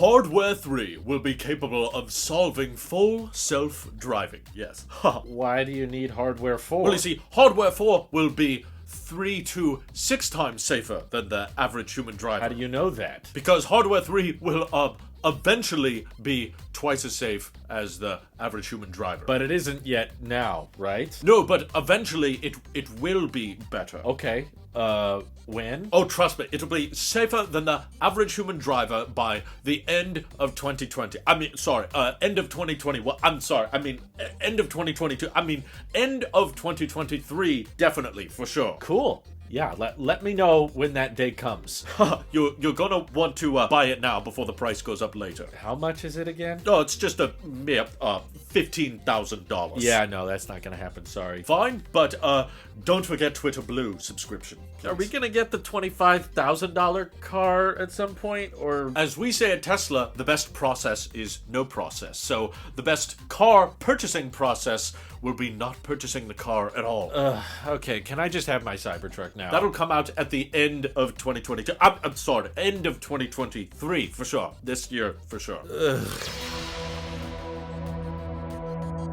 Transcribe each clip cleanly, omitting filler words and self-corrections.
Hardware 3 will be capable of solving full self-driving. Yes. Why do you need Hardware 4? Well, you see, Hardware 4 will be 3 to 6 times safer than the average human driver. How do you know that? Because Hardware 3 will eventually be twice as safe as the average human driver. But it isn't yet now, right? No, but eventually it will be better. Okay. When? Oh, trust me, it'll be safer than the average human driver by the end of 2020. End of 2020. Well, I'm sorry. End of 2022. End of 2023, definitely, for sure. Cool. Yeah, let me know when that day comes. You're gonna want to buy it now before the price goes up later. How much is it again? Oh, it's just a mere $15,000. Yeah, no, that's not gonna happen, sorry. Fine, but don't forget Twitter Blue subscription. Please. Are we gonna get the $25,000 car at some point, or? As we say at Tesla, the best process is no process. So the best car purchasing process will be not purchasing the car at all. Okay, can I just have my Cybertruck now? That'll come out at the end of 2022. I'm sorry, end of 2023, for sure. This year, for sure.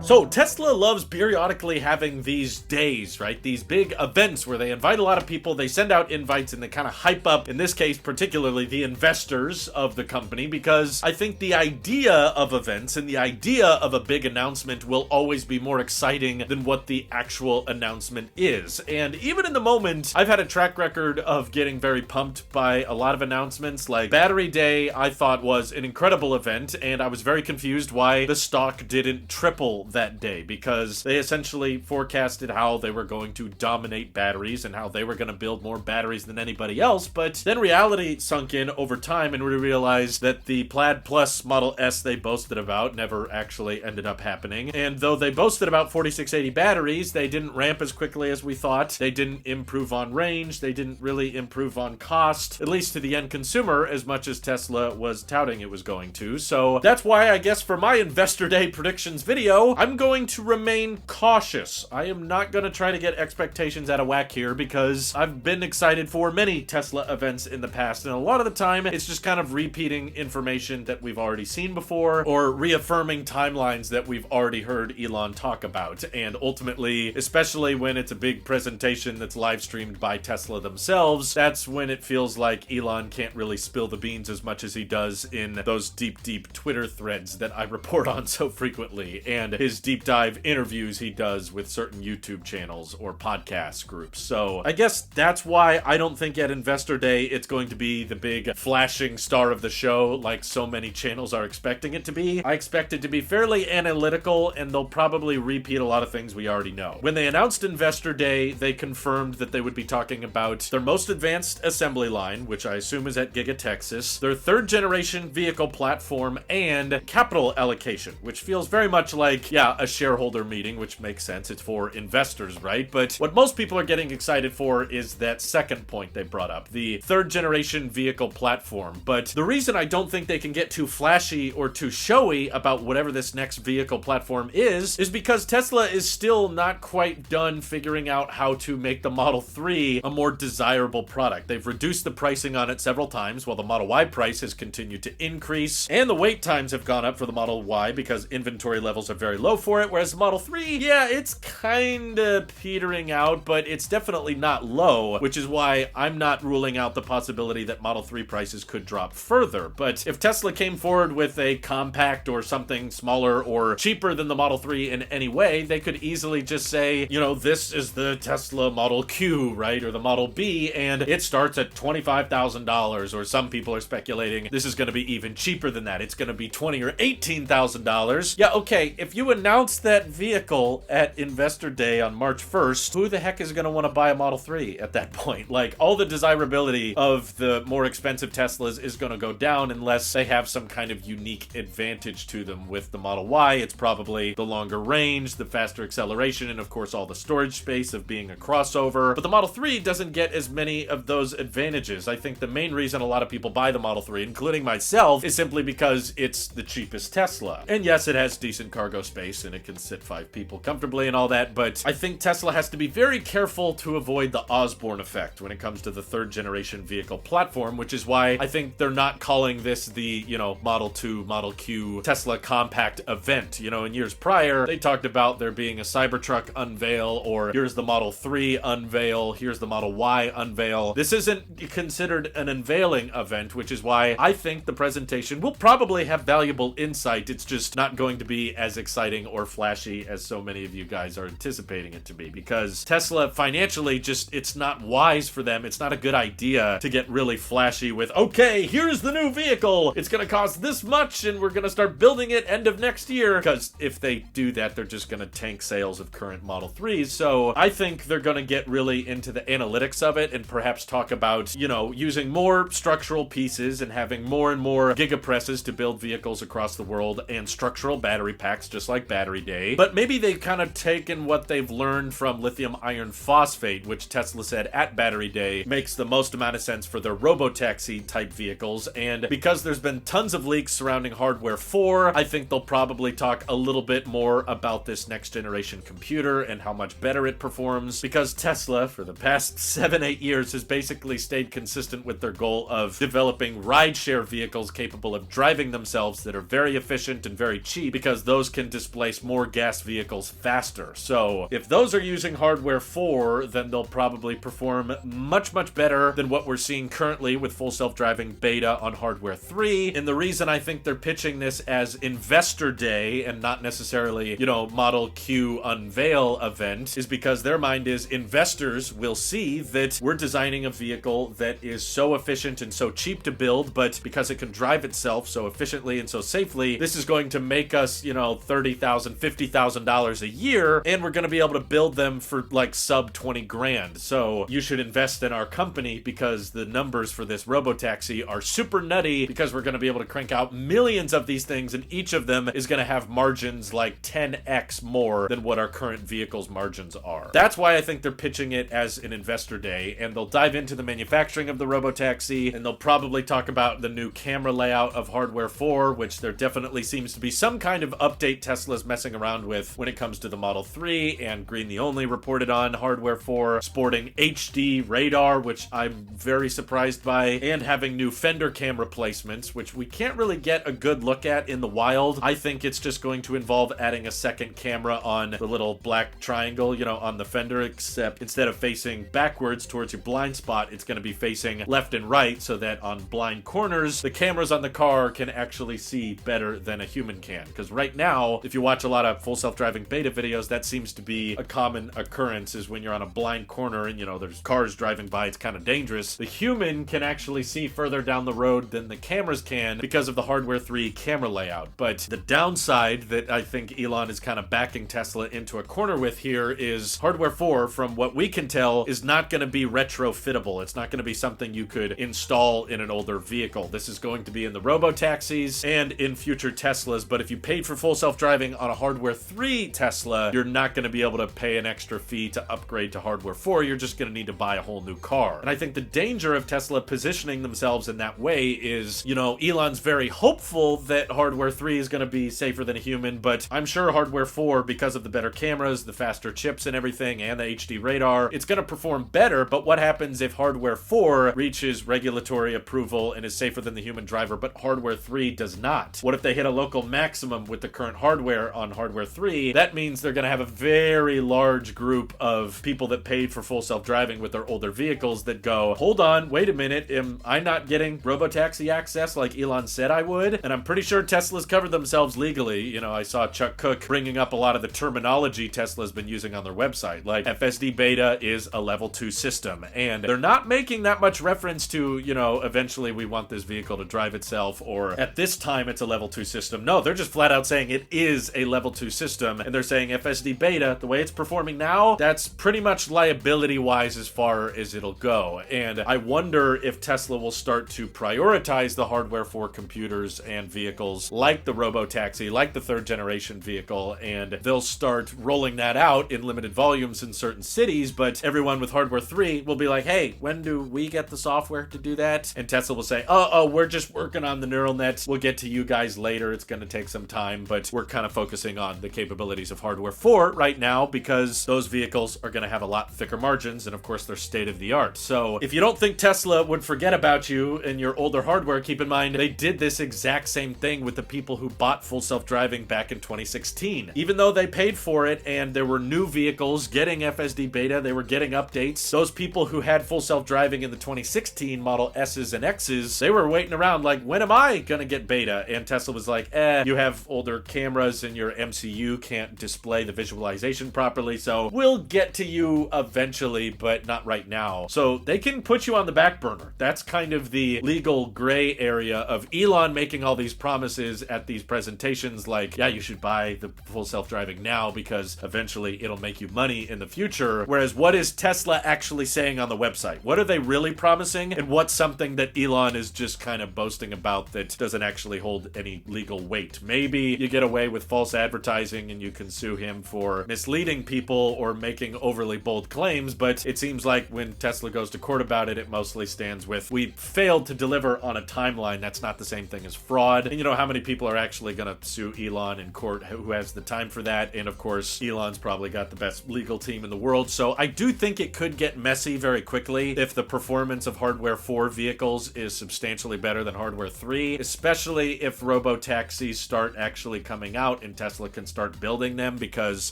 So, Tesla loves periodically having these days, right? These big events where they invite a lot of people, they send out invites, and they kind of hype up, in this case, particularly the investors of the company, because I think the idea of events and the idea of a big announcement will always be more exciting than what the actual announcement is. And even in the moment, I've had a track record of getting very pumped by a lot of announcements, like Battery Day, I thought was an incredible event, and I was very confused why the stock didn't triple that day, because they essentially forecasted how they were going to dominate batteries and how they were going to build more batteries than anybody else. But then reality sunk in over time, and we realized that the Plaid Plus Model S they boasted about never actually ended up happening. And though they boasted about 4680 batteries, they didn't ramp as quickly as we thought. They didn't improve on range. They didn't really improve on cost, at least to the end consumer, as much as Tesla was touting it was going to. So that's why I guess for my Investor Day predictions video, I'm going to remain cautious. I am not going to try to get expectations out of whack here, because I've been excited for many Tesla events in the past, and a lot of the time it's just kind of repeating information that we've already seen before, or reaffirming timelines that we've already heard Elon talk about. And ultimately, especially when it's a big presentation that's live streamed by Tesla themselves, that's when it feels like Elon can't really spill the beans as much as he does in those deep Twitter threads that I report on so frequently, and his deep dive interviews he does with certain YouTube channels or podcast groups. So I guess that's why I don't think at Investor Day it's going to be the big flashing star of the show like so many channels are expecting it to be. I expect it to be fairly analytical, and they'll probably repeat a lot of things we already know. When they announced Investor Day, they confirmed that they would be talking about their most advanced assembly line, which I assume is at Giga Texas, their third generation vehicle platform, and capital allocation, which feels very much like, yeah, a shareholder meeting, which makes sense. It's for investors, right? But what most people are getting excited for is that second point they brought up, the third generation vehicle platform. But the reason I don't think they can get too flashy or too showy about whatever this next vehicle platform is because Tesla is still not quite done figuring out how to make the Model 3 a more desirable product. They've reduced the pricing on it several times, while the Model Y price has continued to increase, and the wait times have gone up for the Model Y because inventory levels are very low for it, whereas the Model 3, yeah, it's kinda petering out, but it's definitely not low, which is why I'm not ruling out the possibility that Model 3 prices could drop further. But if Tesla came forward with a compact or something smaller or cheaper than the Model 3 in any way, they could easily just say, you know, this is the Tesla Model Q, right, or the Model B, and it starts at $25,000, or some people are speculating this is going to be even cheaper than that. It's going to be $20,000 or $18,000. Yeah, okay, if you announce that vehicle at Investor Day on March 1st, who the heck is going to want to buy a Model 3 at that point? Like, all the desirability of the more expensive Teslas is going to go down unless they have some kind of unique advantage to them. With the Model Y, it's probably the longer range, the faster acceleration, and of course all the storage space of being a crossover. But the Model 3 doesn't get as many of those advantages. I think the main reason a lot of people buy the Model 3, including myself, is simply because it's the cheapest Tesla. And yes, it has decent cargo space. space and it can sit 5 people comfortably and all that, but I think Tesla has to be very careful to avoid the Osborne effect when it comes to the 3rd generation vehicle platform, which is why I think they're not calling this the, Model 2, Model Q Tesla compact event. In years prior, they talked about there being a Cybertruck unveil, or here's the Model 3 unveil, here's the Model Y unveil. This isn't considered an unveiling event, which is why I think the presentation will probably have valuable insight. It's just not going to be as exciting or flashy as so many of you guys are anticipating it to be, because Tesla financially it's not wise for them. It's not a good idea to get really flashy with, okay, here's the new vehicle. It's going to cost this much and we're going to start building it end of next year, because if they do that, they're just going to tank sales of current Model 3s. So I think they're going to get really into the analytics of it and perhaps talk about, using more structural pieces and having more and more gigapresses to build vehicles across the world and structural battery packs, just like Battery Day. But maybe they've kind of taken what they've learned from lithium iron phosphate, which Tesla said at Battery Day makes the most amount of sense for their RoboTaxi type vehicles. And because there's been tons of leaks surrounding Hardware 4, I think they'll probably talk a little bit more about this next generation computer and how much better it performs, because Tesla for the past 7-8 years has basically stayed consistent with their goal of developing rideshare vehicles capable of driving themselves that are very efficient and very cheap, because those can displace more gas vehicles faster. So if those are using Hardware 4, then they'll probably perform much, much better than what we're seeing currently with full self-driving beta on Hardware 3. And the reason I think they're pitching this as Investor Day and not necessarily, Model Q unveil event is because their mind is investors will see that we're designing a vehicle that is so efficient and so cheap to build, but because it can drive itself so efficiently and so safely, this is going to make us, $30,000, $50,000 a year, and we're going to be able to build them for like sub 20 grand. So you should invest in our company, because the numbers for this RoboTaxi are super nutty, because we're going to be able to crank out millions of these things, and each of them is going to have margins like 10x more than what our current vehicles margins are. That's why I think they're pitching it as an investor day, and they'll dive into the manufacturing of the RoboTaxi, and they'll probably talk about the new camera layout of Hardware 4, which there definitely seems to be some kind of update Tesla's messing around with when it comes to the Model 3, and Green the Only reported on Hardware 4 sporting HD radar, which I'm very surprised by, and having new fender cam replacements, which we can't really get a good look at in the wild. I think it's just going to involve adding a second camera on the little black triangle, on the fender, except instead of facing backwards towards your blind spot, it's going to be facing left and right, so that on blind corners, the cameras on the car can actually see better than a human can. Because right now, if you watch a lot of full self-driving beta videos, that seems to be a common occurrence, is when you're on a blind corner and, there's cars driving by, it's kind of dangerous. The human can actually see further down the road than the cameras can because of the Hardware 3 camera layout. But the downside that I think Elon is kind of backing Tesla into a corner with here is Hardware 4, from what we can tell, is not going to be retrofittable. It's not going to be something you could install in an older vehicle. This is going to be in the RoboTaxis and in future Teslas, but if you paid for full self-driving on a Hardware 3 Tesla, you're not going to be able to pay an extra fee to upgrade to Hardware 4. You're just going to need to buy a whole new car. And I think the danger of Tesla positioning themselves in that way is, Elon's very hopeful that Hardware 3 is going to be safer than a human, but I'm sure Hardware 4, because of the better cameras, the faster chips and everything, and the HD radar, it's going to perform better. But what happens if Hardware 4 reaches regulatory approval and is safer than the human driver, but Hardware 3 does not? What if they hit a local maximum with the current hardware on Hardware 3? That means they're going to have a very large group of people that paid for full self-driving with their older vehicles that go, hold on, wait a minute, am I not getting RoboTaxi access like Elon said I would? And I'm pretty sure Tesla's covered themselves legally. I saw Chuck Cook bringing up a lot of the terminology Tesla's been using on their website, like FSD beta is a level 2 system, and they're not making that much reference to, eventually we want this vehicle to drive itself, or at this time it's a level 2 system. No, they're just flat out saying it is a level 2 system, and they're saying FSD beta, the way it's performing now, that's pretty much liability-wise as far as it'll go. And I wonder if Tesla will start to prioritize the Hardware 4 computers and vehicles like the RoboTaxi, like the 3rd generation vehicle, and they'll start rolling that out in limited volumes in certain cities, but everyone with Hardware 3 will be like, hey, when do we get the software to do that? And Tesla will say, oh, we're just working on the neural nets. We'll get to you guys later. It's going to take some time, but we're kind of focusing on the capabilities of hardware 4 right now because those vehicles are going to have a lot thicker margins, and of course they're state of the art. So if you don't think Tesla would forget about you and your older hardware, keep in mind they did this exact same thing with the people who bought full self-driving back in 2016. Even though they paid for it and there were new vehicles getting FSD beta, they were getting updates, those people who had full self-driving in the 2016 Model S's and X's, they were waiting around like, when am I gonna get beta? And Tesla was like, you have older cameras and your MCU can't display the visualization properly, so we'll get to you eventually, but not right now. So they can put you on the back burner. That's kind of the legal gray area of Elon making all these promises at these presentations like, yeah, you should buy the full self-driving now because eventually it'll make you money in the future. Whereas what is Tesla actually saying on the website? What are they really promising? And what's something that Elon is just kind of boasting about that doesn't actually hold any legal weight? Maybe you get away with false advertising and you can sue him for misleading people or making overly bold claims, but it seems like when Tesla goes to court about it, it mostly stands with, we failed to deliver on a timeline. That's not the same thing as fraud. And you know how many people are actually going to sue Elon in court? Who has the time for that? And of course, Elon's probably got the best legal team in the world. So I do think it could get messy very quickly if the performance of hardware 4 vehicles is substantially better than hardware 3, especially if RoboTaxis start actually coming out and Tesla can start building them, because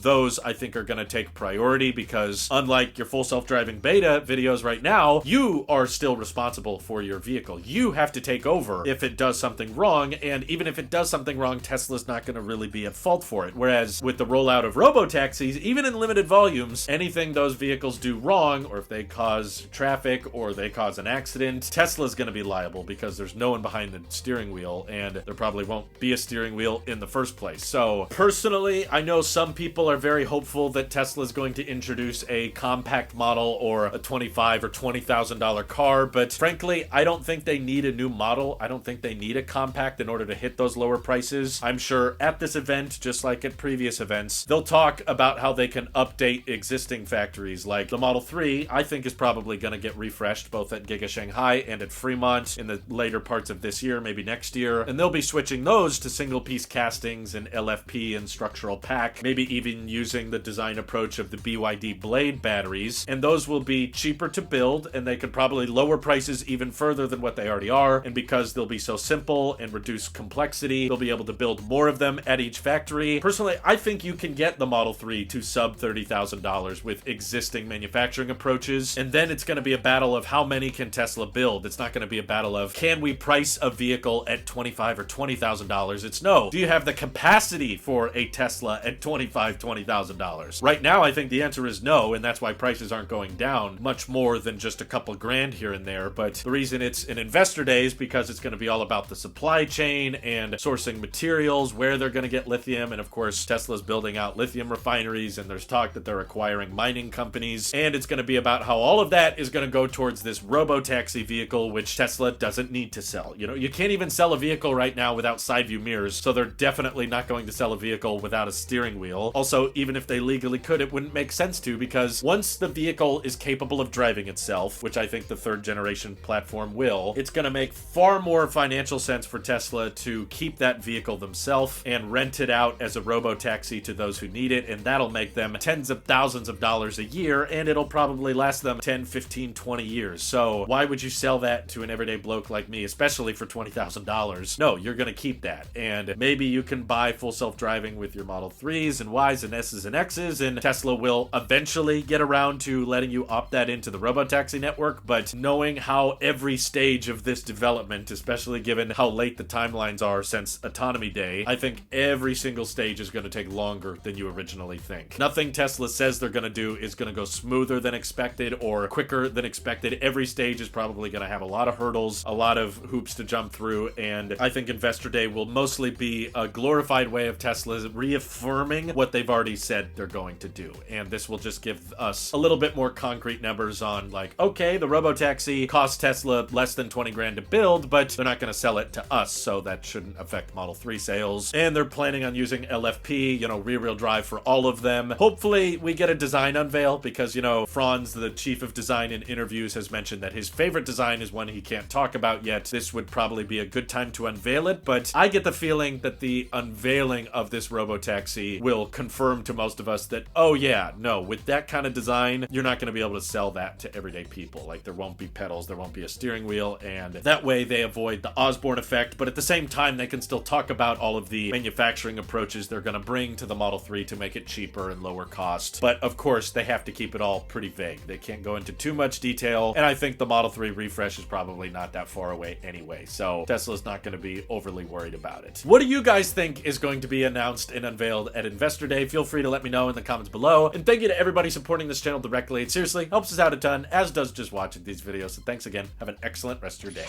those I think are going to take priority, because unlike your full self-driving beta videos right now, you are still responsible for your vehicle. You have to take over if it does something wrong, and even if it does something wrong, Tesla's not going to really be at fault for it. Whereas with the rollout of RoboTaxis, even in limited volumes, anything those vehicles do wrong, or if they cause traffic or they cause an accident, Tesla's going to be liable because there's no one behind the steering wheel, and there probably won't be a steering wheel in the first place. So personally, I know some people are very hopeful that Tesla's going to introduce a compact model or a $25,000 or $20,000 car, but frankly, I don't think they need a new model. I don't think they need a compact in order to hit those lower prices. I'm sure at this event, just like at previous events, they'll talk about how they can update existing factories. Like the Model 3, I think is probably going to get refreshed both at Giga Shanghai and at Fremont in the later parts of this year, maybe next year, and they'll be switching those to single piece castings and LFP and structural pack, maybe even using the design approach of the BYD Blade batteries, and those will be cheaper to build, and they could probably lower prices even further than what they already are, and because they'll be so simple and reduce complexity, they'll be able to build more of them at each factory. Personally, I think you can get the Model 3 to sub $30,000 with existing manufacturing approaches, and then it's going to be a battle of how many can Tesla build. It's not going to be a battle of, can we price a vehicle at $25,000 or $20,000? It's no, do you have the capacity for a Tesla at $25,000, $20,000? Right now, I think the answer is no, and that's why prices aren't going down much more than just a couple grand here and there. But the reason it's an investor day is because it's going to be all about the supply chain and sourcing materials, where they're going to get lithium, and of course Tesla's building out lithium refineries, and there's talk that they're acquiring mining companies, and it's going to be about how all of that is going to go towards this RoboTaxi vehicle, which Tesla doesn't need to sell. You know, you can't even sell a vehicle right now without side view mirrors, so they're definitely not going to sell a vehicle without a steering wheel. Also, even if they legally could, it wouldn't make sense to, because once the vehicle is capable of driving itself, which I think the 3rd generation platform will, it's going to make far more financial sense for Tesla to keep that vehicle themselves and rent it out as a RoboTaxi to those who need it, and that'll make them tens of thousands of dollars a year, and it'll probably last them 10, 15, 20 years. So why would you sell that to an everyday bloke like me, especially for $20,000? No, you're going to keep that, and maybe you can buy full self-driving with your Model 3s and Ys and S's and X's, and Tesla will eventually get around to letting you opt that into the RoboTaxi network. But knowing how every stage of this development, especially given how late the timelines are since Autonomy Day, I think every single stage is going to take longer than you originally think. Nothing Tesla says they're going to do is going to go smoother than expected or quicker than expected. Every stage is probably going to have a lot of hurdles, a lot of hoops to jump through, and I think Investor Day will mostly be a glorified way of Tesla reaffirming what they've already said they're going to do. And this will just give us a little bit more concrete numbers on, like, okay, the RoboTaxi costs Tesla less than 20 grand to build, but they're not going to sell it to us, so that shouldn't affect Model 3 sales. And they're planning on using LFP, you know, rear-wheel drive for all of them. Hopefully we get a design unveil, because, you know, Franz, the chief of design in interviews, has mentioned that his favorite design is one he can't talk about yet. This would probably be a good time to unveil it, but I get the feeling that the unveiling unveiling of this RoboTaxi will confirm to most of us that, oh yeah, no, with that kind of design, you're not going to be able to sell that to everyday people. Like, there won't be pedals, there won't be a steering wheel, and that way they avoid the Osborne effect, but at the same time, they can still talk about all of the manufacturing approaches they're going to bring to the Model 3 to make it cheaper and lower cost. But of course, they have to keep it all pretty vague. They can't go into too much detail, and I think the Model 3 refresh is probably not that far away anyway, so Tesla's not going to be overly worried about it. What do you guys think is going to be announced and unveiled at Investor Day? Feel free to let me know in the comments below, and thank you to everybody supporting this channel directly. It seriously helps us out a ton, as does just watching these videos, so thanks again. Have an excellent rest of your day.